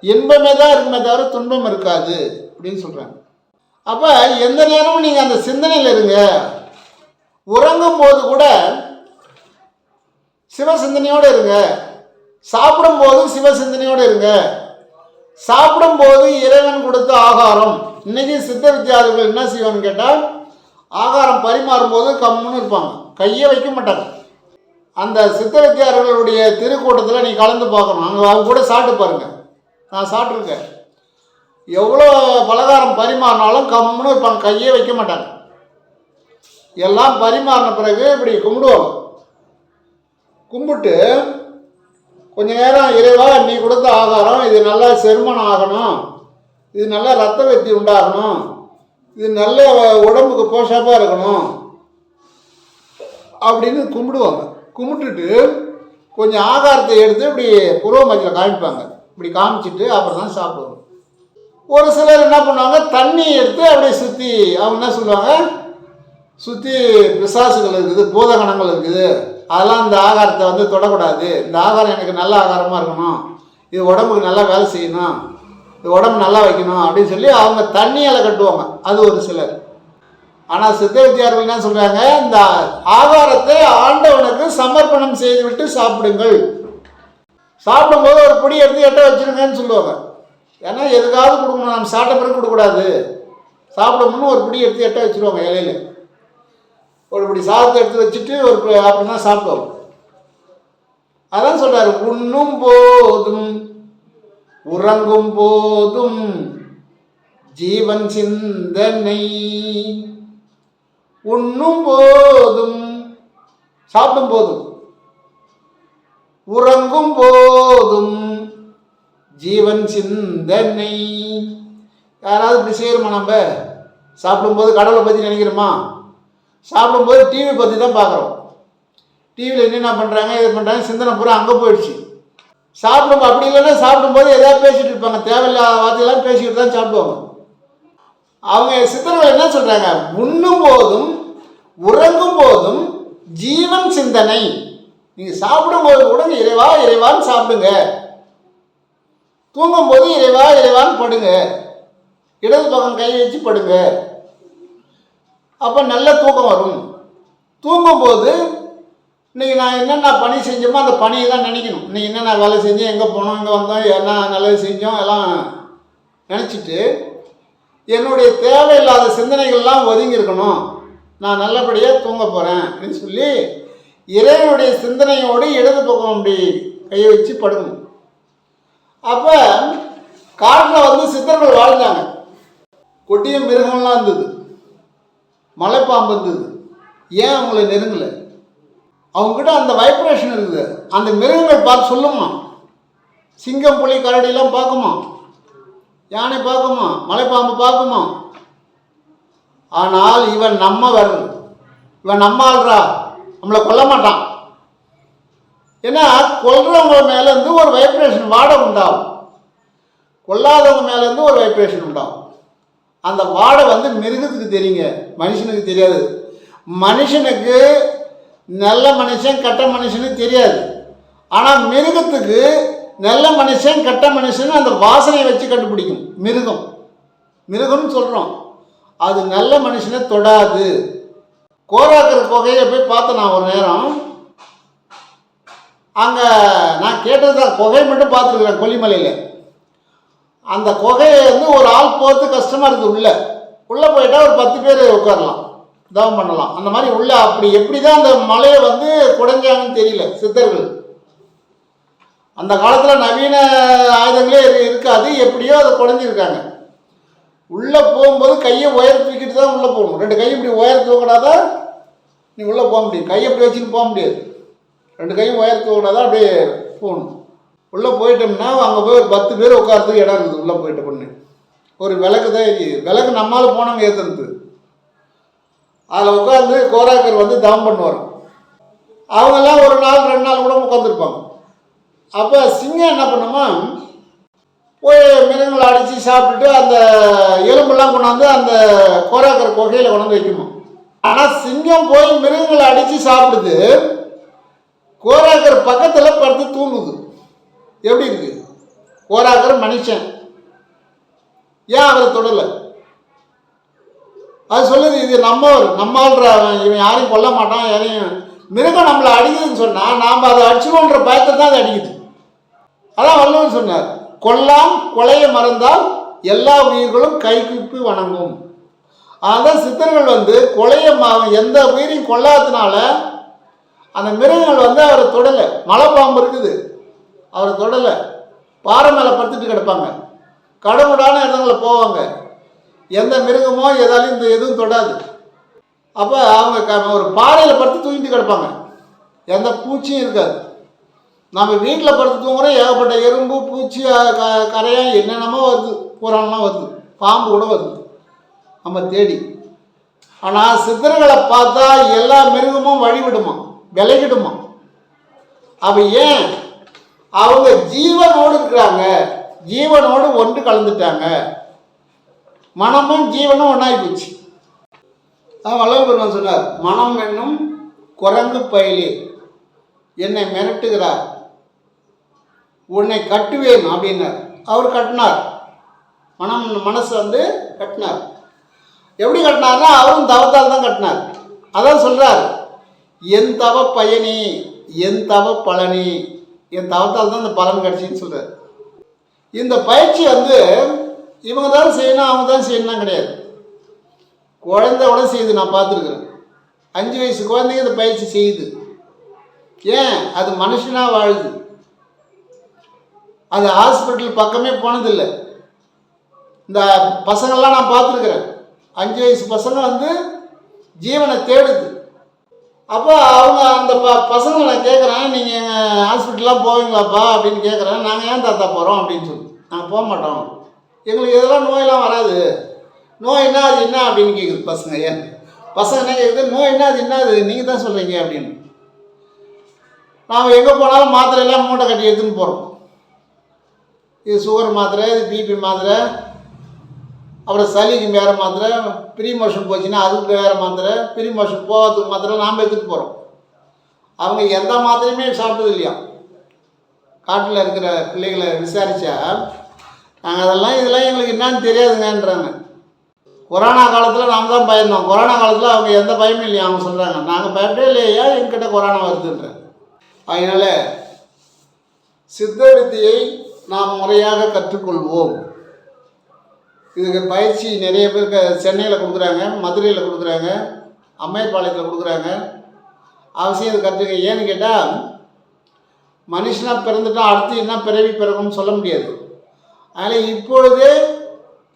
இன்பமே தான் இருக்குமே தவிர துன்பம் இருக்காது அப்படின்னு சொல்கிறாங்க. அப்போ எந்த நேரமும் நீங்கள் அந்த சிந்தனையில் இருங்க. உறங்கும் போது கூட சிவசிந்தனையோடு இருங்க. சாப்பிடும்போது சிவசிந்தனையோடு இருங்க. சாப்பிடும்போது இறைவன் கொடுத்த ஆகாரம். இன்னைக்கு சித்த வித்தியாதிகள் என்ன செய்வான்னு கேட்டால், ஆகாரம் பரிமாறும் போது கம்முன்னு இருப்பாங்க, கையை வைக்க மாட்டாங்க. அந்த சித்த வித்தியார்களுடைய திருக்கூட்டத்தில் நீ கலந்து பார்க்கணும். அங்கே அவங்க கூட சாப்பிட்டு பாருங்கள். நான் சாப்பிட்ருக்கேன். எவ்வளோ பலகாரம் பரிமாறினாலும் கம்முன்னு இருப்பாங்க, கையே வைக்க மாட்டாங்க. எல்லாம் பரிமாறின பிறகு இப்படி கும்பிடுவாங்க. கும்பிட்டு கொஞ்ச நேரம், இறைவா நீ கொடுத்த ஆகாரம் இது நல்லா செரிமானம் ஆகணும், இது நல்லா ரத்த வெட்டி உண்டாகணும், இது நல்ல உடம்புக்கு போஷாப்பாக இருக்கணும் அப்படின்னு கும்பிடுவாங்க. கும்பிட்டுட்டு கொஞ்சம் ஆகாரத்தை எடுத்து இப்படி புருவ மத்தியில் காமிப்பாங்க. இப்படி காமிச்சிட்டு அப்புறம் தான் சாப்பிடுவாங்க. ஒரு சிலர் என்ன பண்ணுவாங்க, தண்ணி எடுத்து அப்படியே சுற்றி, அவங்க என்ன சொல்லுவாங்க, சுற்றி பிசாசுகள் இருக்குது, பூதகணங்கள் இருக்குது, அதெல்லாம் இந்த ஆகாரத்தை வந்து தொடக்கூடாது, இந்த ஆகாரம் எனக்கு நல்ல ஆகாரமாக இருக்கணும், இது உடம்புக்கு நல்லா வேலை செய்யணும், இது உடம்பு நல்லா வைக்கணும் அப்படின்னு சொல்லி அவங்க தண்ணியால் கட்டுவாங்க. அது ஒரு சிலர். ஆனால் சித்த வித்தியார்கள் என்ன சொல்கிறாங்க, இந்த ஆகாரத்தை ஆண்டவனுக்கு சமர்ப்பணம் செய்துவிட்டு சாப்பிடுங்கள். சாப்பிடும்போது ஒரு பொடி எடுத்து எட்ட வச்சுருங்கன்னு சொல்லுவாங்க. ஏன்னா எதுக்காவது கொடுக்கணும், நம்ம சாப்பிட்ட பிறகு கொடுக்கக்கூடாது. சாப்பிடணும்னு ஒரு பிடி எடுத்து எட்ட வச்சுருவாங்க. இலையில ஒரு பிடி சாதத்தை எடுத்து வச்சுட்டு அப்படி தான் சாப்பிடுவோம். அதான் சொல்கிறாரு, உண்ணும் போதும் உறங்கும் போதும் ஜீவன் சிந்தனை. உண்ணும் போதும், சாப்பிடும் போதும், உறங்கும் போதும் ஜீவன் சிந்தனை. யாராவது இப்படி செய்யணுமா? நம்ம சாப்பிடும்போது கடவுளை பற்றி நினைக்கிறோமா? சாப்பிடும்போது டிவி பற்றி தான் பார்க்குறோம். டிவியில் என்னென்ன பண்ணுறாங்க, இது பண்ணுறாங்க, சிந்தனை பூரா அங்கே போயிடுச்சு. சாப்பிடும்போது அப்படி இல்லைன்னா சாப்பிடும்போது எதாவது பேசிகிட்டு இருப்பாங்க, தேவையில்லாத வார்த்தையெல்லாம் பேசிக்கிட்டு தான் சாப்பிடுவாங்க. அவங்க சித்தர்கள் என்ன சொல்கிறாங்க, உண்ணும் போதும் உறங்கும் போதும் ஜீவன் சிந்தனை. நீங்கள் சாப்பிடும்போது கூட இறைவா இறைவான்னு சாப்பிடுங்க, தூங்கும்போது இறைவா இறைவான்னு படுங்க, இடது பக்கம் கை வச்சு படுங்க, அப்போ நல்ல தூக்கம் வரும். தூங்கும்போது இன்றைக்கி நான் என்னென்ன பணி செஞ்சோமோ அந்த பணியெல்லாம் நினைக்கணும். இன்றைக்கி என்னென்ன வேலை செஞ்சோம், எங்கே போனோம், எங்கே வந்தோம், என்ன நல்லது செஞ்சோம் எல்லாம் நினச்சிட்டு என்னுடைய தேவையில்லாத சிந்தனைகள்லாம் ஒதுங்கி இருக்கணும், நான் நல்லபடியாக தூங்க போகிறேன் அப்படின்னு சொல்லி இறைவனுடைய சிந்தனையோடு இடது பக்கம் அப்படி கையை வச்சு படுக்கணும். அப்போ காட்டில் வந்து சித்தர்கள் வாழ்ந்தாங்க. கொட்டிய மிருகம்லாம் இருந்தது, மலைப்பாம்பு இருந்தது. ஏன் அவங்கள நெருங்கலை? அவங்ககிட்ட அந்த வைப்ரேஷன் இருக்குது. அந்த மிருகங்கள் பார்த்து சொல்லுமா, சிங்கம் புலி கரடியெல்லாம் பார்க்குமா, யானை பார்க்குமா, மலைப்பாம்பு பார்க்குமா. ஆனால் இவன் நம்ம வருது, இவன் நம்ம ஆள்றா, நம்மளை கொல்ல மாட்டான். ஏன்னா கொல்றவங்க மேலேருந்து ஒரு வைப்ரேஷன் வாடை உண்டாகும், கொல்லாதவங்க மேலேருந்து ஒரு வைப்ரேஷன் உண்டாகும். அந்த வாடை வந்து மிருகத்துக்கு தெரியுங்க, மனுஷனுக்கு தெரியாது. மனுஷனுக்கு நல்ல மனுஷன் கெட்ட மனுஷனு தெரியாது. ஆனால் மிருகத்துக்கு நல்ல மனுஷன் கெட்ட மனுஷன் அந்த வாசனையை வச்சு கண்டுபிடிக்கும். மிருகம்னு சொல்கிறோம், அது நல்ல மனுஷனை தொடாது. கோராக்கர் குகையை போய் பார்த்தேன் நான் ஒரு நேரம். அங்கே நான் கேட்டது தான், குகை மட்டும் பார்த்துருக்குறேன் கொல்லிமலையில். அந்த குகையை வந்து ஒரு ஆள் போகிறது கஷ்டமாக இருக்குது. உள்ளே போயிட்டால் ஒரு 10 பேர் உட்காரலாம், தவம் பண்ணலாம். அந்த மாதிரி உள்ள அப்படி எப்படி தான் அந்த மலையை வந்து குடைஞ்சாங்கன்னு தெரியல சித்தர்கள். அந்த காலத்தில் நவீன ஆயுதங்களே இருக்காது, எப்படியோ அதை குடைஞ்சிருக்காங்க. உள்ளே போகும்போது கையை உயர தூக்கிட்டு தான் உள்ளே போகணும். 2 கையும் இப்படி உயர தூக்கினாதான் நீ உள்ளே போக முடியும். கையை அப்படி வச்சுன்னு போக முடியாது. 2 கையும் உயர தூக்கினாதான் அப்படியே போகணும். உள்ளே போயிட்டோம்னா அங்கே போய் ஒரு 10 பேர் உட்காரத்துக்கு இடம் இருக்குது. உள்ளே போயிட்ட பொண்ணு ஒரு விளக்கு தான் எரியுது. விளக்கு நம்மளால் போனவங்க ஏற்றுறது. அதில் உட்காந்து கோராக்கர் வந்து தவம் பண்ணுவார். அவங்கெல்லாம் ஒரு நாள் 2 நாள் கூட உட்காந்துருப்பாங்க. அப்போ சிங்கம் என்ன பண்ணுமா, போய் மிருகங்களை அடித்து சாப்பிட்டுட்டு அந்த எலும்பெல்லாம் கொண்டாந்து அந்த கோராக்கர் குகையில் கொண்டாந்து வைக்குமா. ஆனால் சிங்கம் போய் மிருகங்களை அடித்து சாப்பிடுது, கோராக்கர் பக்கத்தில் படுத்து தூங்குது. எப்படி இருக்கு? கோராக்கர் மனுஷன், ஏன் அவரை தொடலை? அது சொல்லுது, இது நம்மால்ற இவன் யாரையும் கொல்ல மாட்டான், யாரையும். மிருகம் நம்மளை அடிக்குதுன்னு சொன்னால் நாம் அதை அடிச்சுக்கோன்ற பயத்தை தான் அது அடிக்குது. அதான் வள்ளுவர் சொன்னார், கொல்லாம் கொலைய மறந்தால் எல்லா உயிர்களும் கை கூப்பி வணங்கும். அதான் சித்தர்கள் வந்து எந்த உயிரையும் கொல்லாததுனால அந்த மிருகங்கள் வந்து அவரை தொடலை. மலைப்பாம்பு இருக்குது, அவரை தொடலை. பாறை மேலே படுத்துட்டு கிடப்பாங்க, கடவுடான இடங்களில் போவாங்க, எந்த மிருகமோ எதாலையும் எதுவும் தொடாது. அப்போ அவங்க ஒரு பாறையில் படுத்து தூங்கிட்டு கிடப்பாங்க, எந்த பூச்சியும் இருக்காது. நம்ம வீட்டில் படுத்து தூங்குறோம், ஏகப்பட்ட எறும்பு பூச்சி கரையான் என்னென்னமோ வருது, புறாலாம் வருது, பாம்பு கூட வருது நம்ம தேடி. ஆனால் சித்தர்களை பார்த்தா எல்லா மிருகமும் வழிவிடுமா, விலகிடுமா. அப்போ ஏன்? அவங்க ஜீவனோடு இருக்கிறாங்க, ஜீவனோடு ஒன்று கலந்துட்டாங்க, மனமும் ஜீவனும் ஒன்றாகி போச்சு. வள்ளுவர் பெருமான் சொன்னார், மனம் என்னும் குரங்கு பயிலே என்னை மிரட்டுகிறார், உன்னை கட்டுவேன் அப்படின்னார். அவர் கட்டினார், மனசு வந்து கட்டினார். எப்படி கட்டினார்னா அவரும் தவத்தால் தான் கட்டினார். அதான் சொல்கிறார், என் தவ பயனி என் தவ பலனி, என் தவத்தால் தான் இந்த பலன் கிடச்சின்னு சொல்கிறார். இந்த பயிற்சி வந்து இவங்க தான் செய்யணும் அவங்க தான் செய்யணும் கிடையாது, குழந்தை கூட செய்யுது. நான் பார்த்துருக்குறேன், 5 வயசு குழந்தைங்க இந்த பயிற்சி செய்யுது. ஏன்? அது மனுஷனாக வாழுது, அது ஹாஸ்பிட்டல் பக்கமே போனதில்லை. இந்த பசங்கள்லாம் நான் பார்த்துருக்குறேன், 5 வயசு பசங்க வந்து ஜீவனை தேடுது. அப்போ அவங்க அந்த பசங்களை நான் கேட்குறேன், நீங்கள் எங்கள் ஹாஸ்பிட்டல்லாம் போவீங்களாப்பா அப்படின்னு கேட்குறேன். நாங்கள் ஏன் தாத்தா போகிறோம் அப்படின்னு சொல்லி, நாங்கள் போக மாட்டோம், எங்களுக்கு இதெல்லாம் நோயெல்லாம் வராது. நோய் என்ன அது என்ன அப்படின்னு கேட்குது பசங்க. ஏன் பசங்க என்ன கேட்குது, நோய் என்ன அது என்ன அது நீங்கள் தான் சொல்கிறீங்க அப்படின்னு. நாம் எங்கே போனாலும் மாத்திரையெல்லாம் மூட்டை கட்டி எடுத்துன்னு போகிறோம். இது சுகர் மாத்திரை, இது பிபி மாத்திரை, அப்புறம் சளிக்கு வேறு மாத்திரை, ப்ரீ மோஷன் போச்சுன்னா அதுக்கு வேறு மாத்திரை, ப்ரீ மோஷன் போகிறதுக்கு மாத்திரை நாம் எடுத்துகிட்டு போகிறோம். அவங்க எந்த மாத்திரையுமே சாப்பிட்டது இல்லையா. காட்டில் இருக்கிற பிள்ளைகளை விசாரித்தா நாங்கள் இதெல்லாம் எங்களுக்கு என்னன்னு தெரியாதுங்கன்றாங்க. கொரோனா காலத்தில் நாம் தான் பயந்தோம், கொரோனா காலத்தில் அவங்க எந்த பயமும் இல்லையா. அவங்க சொல்கிறாங்க, நாங்கள் பயப்படவே இல்லையா, எங்கிட்ட கொரோனா வருதுன்ற. அதனால் சித்த வித்தியை நாம் முறையாக கற்றுக்கொள்வோம். இதுக்கு பயிற்சி நிறைய பேருக்கு சென்னையில் கொடுக்குறாங்க, மதுரையில் கொடுக்குறாங்க, அம்மையப்பாளையத்தில் கொடுக்குறாங்க. அவசியம் இது கற்றுக்க. ஏன்னு கேட்டால் மனுஷனாக பிறந்துட்டால் அடுத்து என்ன பிறவி பிறகும்னு சொல்ல முடியாது. அதில் இப்பொழுதே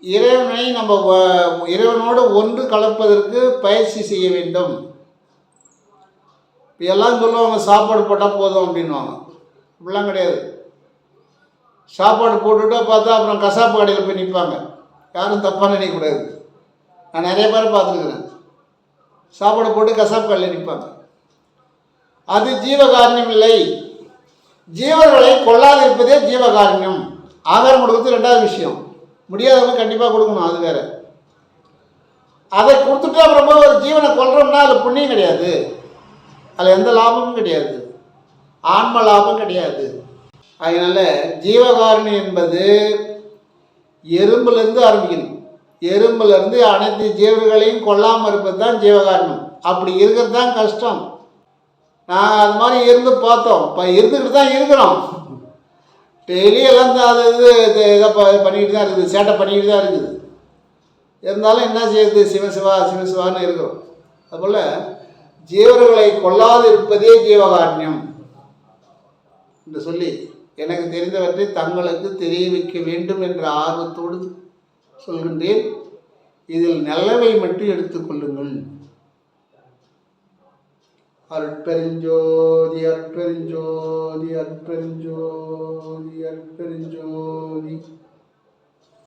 இறைவனை நம்ம இறைவனோடு ஒன்று கலப்பதற்கு பயிற்சி செய்ய வேண்டும். இப்போ எல்லாம் சொல்லுவாங்க சாப்பாடு போட்டால் போதும் அப்படின்வாங்க. இப்படிலாம் கிடையாது. சாப்பாடு போட்டுவிட்டா பார்த்தா அப்புறம் கசாப்பு கடையில் போய் நிற்பாங்க. யாரும் தப்பாக நினைக்கக்கூடாது. நான் நிறைய பேர் பார்த்துருக்குறேன், சாப்பாடு போட்டு கசாப்பு கடையில் நிற்பாங்க. அது ஜீவகாரண்யம் இல்லை. ஜீவர்களை கொள்ளாது இருப்பதே ஜீவகாரண்யம். ஆகாரம் கொடுக்குறது 2வது விஷயம், முடியாதவங்க கண்டிப்பாக கொடுக்கணும், அது வேறு. அதை கொடுத்துட்டு அப்புறமா ஒரு ஜீவனை கொல்றோம்னா அதில் புண்ணியம் கிடையாது, அதில் எந்த லாபமும் கிடையாது, ஆன்ம லாபம் கிடையாது. அதனால் ஜீவகாரண்யம் என்பது எறும்புலேருந்து ஆரம்பிக்கணும். எறும்புலேருந்து அனைத்து ஜீவர்களையும் கொல்லாமல் இருப்பது தான் ஜீவகாரண்யம். அப்படி இருக்கிறது தான் கஷ்டம். நாங்கள் அது மாதிரி இருந்து பார்த்தோம், இப்போ இருந்துக்கிட்டு தான் இருக்கிறோம். டெய்லி எல்லாம் அது இதை பண்ணிக்கிட்டு தான் இருக்குது, சேட்டை பண்ணிக்கிட்டு தான் இருக்குது. இருந்தாலும் என்ன செய்யுது, சிவசிவா சிவசிவான்னு இருக்கிறோம். அதுபோல் ஜீவர்களை கொல்லாது இருப்பதே ஜீவகாரண்யம் என்று சொல்லி எனக்கு தெரிந்தவற்றை தங்களுக்கு தெரிய வைக்க வேண்டும் என்ற ஆர்வத்தோடு சொல்கின்றேன். இதில் நல்லவை மட்டும் எடுத்துக்கொள்ளுங்கள். அருட்பெருஞ்சோதி அருட்பெருஞ்சோதி அருட்பெருஞ்சோதி அருட்பெருஞ்சோதி.